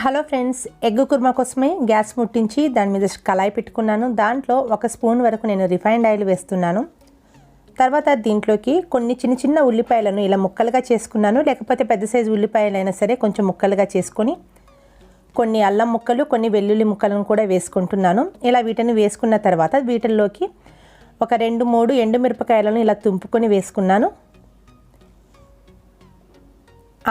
Hello friends, egg kurma కోసమే gas ముట్టించి దాని మీద కళాయి పెట్టుకున్నాను. దాంట్లో 1 స్పూన్ వరకు నేను రిఫైన్డ్ ఆయిల్ వేస్తున్నాను. తర్వాత దీంట్లోకి కొన్ని చిన్న చిన్న ఉల్లిపాయలను ఇలా ముక్కలుగా చేసుకున్నాను. లేకపోతే పెద్ద సైజు ఉల్లిపాయలైనా సరే కొంచెం ముక్కలుగా చేసుకొని కొన్ని అల్లం ముక్కలు, కొన్ని వెల్లుల్లి ముక్కలను కూడా వేసుకుంటున్నాను. ఇలా వీటిని వేసుకున్న తర్వాత వీటిల్లోకి ఒక 2-3 ఎండుమిరపకాయలను ఇలా తుంపుకొని వేసుకున్నాను.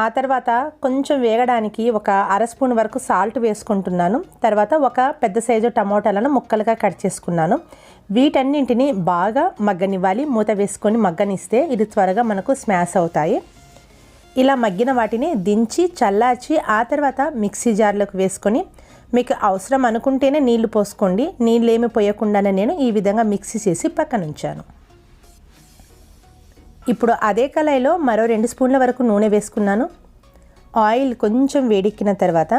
ఆ తర్వాత కొంచెం వేగడానికి ఒక 1/2 స్పూన్ వరకు సాల్ట్ వేసుకుంటున్నాను. తర్వాత ఒక పెద్ద సైజు టమోటాలను ముక్కలుగా కట్ చేసుకున్నాను. వీటన్నింటిని బాగా మగ్గనివ్వాలి. మూత వేసుకొని మగ్గనిస్తే ఇది త్వరగా మనకు స్మాష్ అవుతాయి. ఇలా మగ్గిన వాటిని దించి చల్లార్చి ఆ తర్వాత మిక్సీ జార్లోకి వేసుకొని మీకు అవసరం అనుకుంటేనే నీళ్లు పోసుకోండి. నీళ్ళు ఏమి పోయకుండానే నేను ఈ విధంగా మిక్సీ చేసి పక్కన ఉంచాను. ఇప్పుడు అదే కళాయిలో మరో 2 స్పూన్ల వరకు నూనె వేసుకున్నాను. ఆయిల్ కొంచెం వేడెక్కిన తర్వాత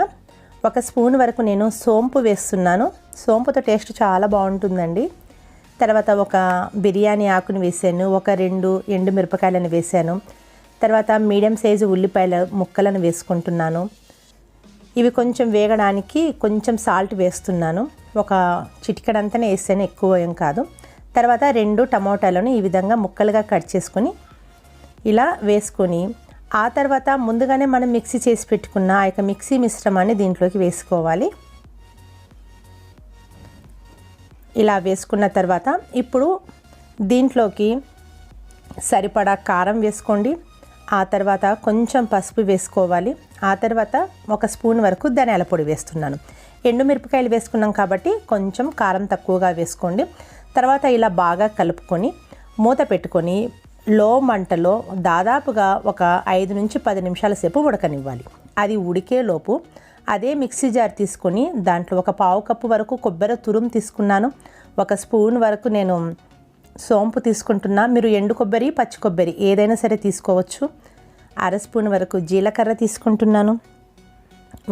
1 స్పూన్ వరకు నేను సోంపు వేస్తున్నాను. సోంపుతో టేస్ట్ చాలా బాగుంటుందండి. తర్వాత ఒక బిర్యానీ ఆకుని వేసాను, ఒక 2 ఎండుమిరపకాయలను వేసాను. తర్వాత మీడియం సైజు ఉల్లిపాయల ముక్కలను వేసుకుంటున్నాను. ఇవి కొంచెం వేగడానికి కొంచెం సాల్ట్ వేస్తున్నాను. ఒక చిటికెడంతనే వేసాను, ఎక్కువ ఏం కాదు. తర్వాత 2 టమోటాలను ఈ విధంగా ముక్కలుగా కట్ చేసుకొని ఇలా వేసుకొని ఆ తర్వాత ముందుగానే మనం మిక్సీ చేసి పెట్టుకున్న ఆ యొక్క మిక్సీ మిశ్రమాన్ని దీంట్లోకి వేసుకోవాలి. ఇలా వేసుకున్న తర్వాత ఇప్పుడు దీంట్లోకి సరిపడా కారం వేసుకోండి. ఆ తర్వాత కొంచెం పసుపు వేసుకోవాలి. ఆ తర్వాత 1 స్పూన్ వరకు ధనియాల పొడి వేస్తున్నాను. ఎండుమిరపకాయలు వేసుకున్నాం కాబట్టి కొంచెం కారం తక్కువగా వేసుకోండి. తర్వాత ఇలా బాగా కలుపుకొని మూత పెట్టుకొని లో మంటలో దాదాపుగా ఒక 5 నుంచి 10 నిమిషాల సేపు ఉడకనివ్వాలి. అది ఉడికేలోపు అదే మిక్సీ జార్ తీసుకొని దాంట్లో ఒక 1/2 కప్పు వరకు కొబ్బరి తురుము తీసుకున్నాను. 1 స్పూన్ వరకు నేను సోంపు తీసుకుంటున్నా. మీరు ఎండు కొబ్బరి, పచ్చి కొబ్బరి ఏదైనా సరే తీసుకోవచ్చు. 1/2 స్పూన్ వరకు జీలకర్ర తీసుకుంటున్నాను.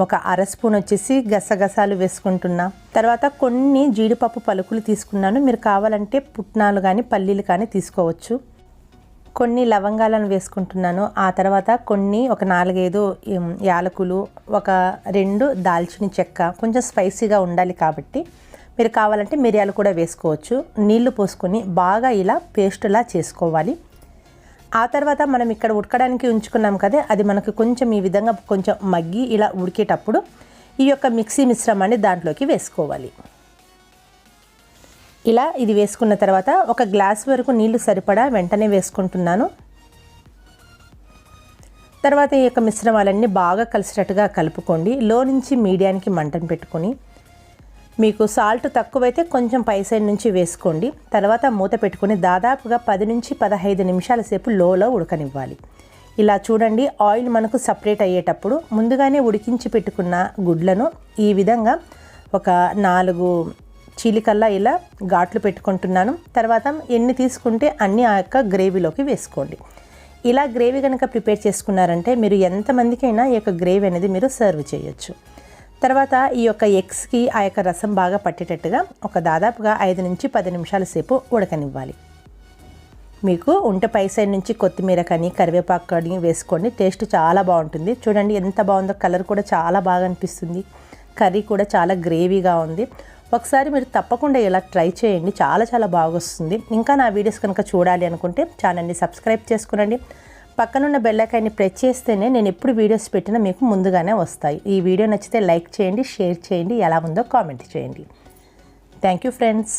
ఒక 1/2 స్పూన్ వచ్చేసి గసగసాలు వేసుకుంటున్నా. తర్వాత కొన్ని జీడిపప్పు పలుకులు తీసుకున్నాను. మీరు కావాలంటే పుట్నాలు కానీ పల్లీలు కానీ తీసుకోవచ్చు. కొన్ని లవంగాలను వేసుకుంటున్నాను. ఆ తర్వాత ఒక 4-5 యాలకులు, ఒక 2 దాల్చిన చెక్క. కొంచెం స్పైసీగా ఉండాలి కాబట్టి మీరు కావాలంటే మిరియాలు కూడా వేసుకోవచ్చు. నీళ్లు పోసుకొని బాగా ఇలా పేస్టులా చేసుకోవాలి. ఆ తర్వాత మనం ఇక్కడ ఉడకడానికి ఉంచుకున్నాం కదా, అది మనకు కొంచెం ఈ విధంగా కొంచెం మగ్గి ఇలా ఉడికేటప్పుడు ఈ యొక్క మిక్సీ మిశ్రమాన్ని దాంట్లోకి వేసుకోవాలి. ఇలా ఇది వేసుకున్న తర్వాత 1 గ్లాస్ వరకు నీళ్లు సరిపడా వెంటనే వేసుకుంటున్నాను. తర్వాత ఈ యొక్క మిశ్రమాలన్నీ బాగా కలిసేటట్టుగా కలుపుకోండి. లో నుంచి మీడియానికి మంటను పెట్టుకొని మీకు సాల్ట్ తక్కువైతే కొంచెం పై సైడ్ నుంచి వేసుకోండి. తర్వాత మూత పెట్టుకొని దాదాపుగా 10 నుంచి 15 నిమిషాల సేపు లోలో ఉడకనివ్వాలి. ఇలా చూడండి, ఆయిల్ మనకు సపరేట్ అయ్యేటప్పుడు ముందుగానే ఉడికించి పెట్టుకున్న గుడ్లను ఈ విధంగా ఒక 4 చీలికల్లా ఇలా ఘాట్లు పెట్టుకుంటున్నాను. తర్వాత ఎన్ని తీసుకుంటే అన్ని ఆ యొక్క గ్రేవీలోకి వేసుకోండి. ఇలా గ్రేవీ కనుక ప్రిపేర్ చేసుకున్నారంటే మీరు ఎంతమందికైనా ఈ యొక్క గ్రేవీ అనేది మీరు సర్వ్ చేయొచ్చు. తర్వాత ఈ యొక్క ఎగ్స్కి ఆ యొక్క రసం బాగా పట్టేటట్టుగా ఒక దాదాపుగా 5 నుంచి 10 నిమిషాల సేపు ఉడకనివ్వాలి. మీకు ఉంటే పై సైడ్ నుంచి కొత్తిమీర కానీ కరివేపాకు కానీ వేసుకోండి. టేస్ట్ చాలా బాగుంటుంది. చూడండి ఎంత బాగుందో, కలర్ కూడా చాలా బాగా అనిపిస్తుంది. కర్రీ కూడా చాలా గ్రేవీగా ఉంది. ఒకసారి మీరు తప్పకుండా ఇలా ట్రై చేయండి, చాలా చాలా బాగా వస్తుంది. ఇంకా నా వీడియోస్ కనుక చూడాలి అనుకుంటే ఛానల్ని సబ్స్క్రైబ్ చేసుకునండి. పక్కనున్న బెల్ ఐకాన్ని ప్రెస్ చేస్తేనే నేను ఎప్పుడు వీడియోస్ పెట్టినా మీకు ముందుగానే వస్తాయి. ఈ వీడియో నచ్చితే లైక్ చేయండి, షేర్ చేయండి, ఎలా ఉందో కామెంట్ చేయండి. Thank you friends.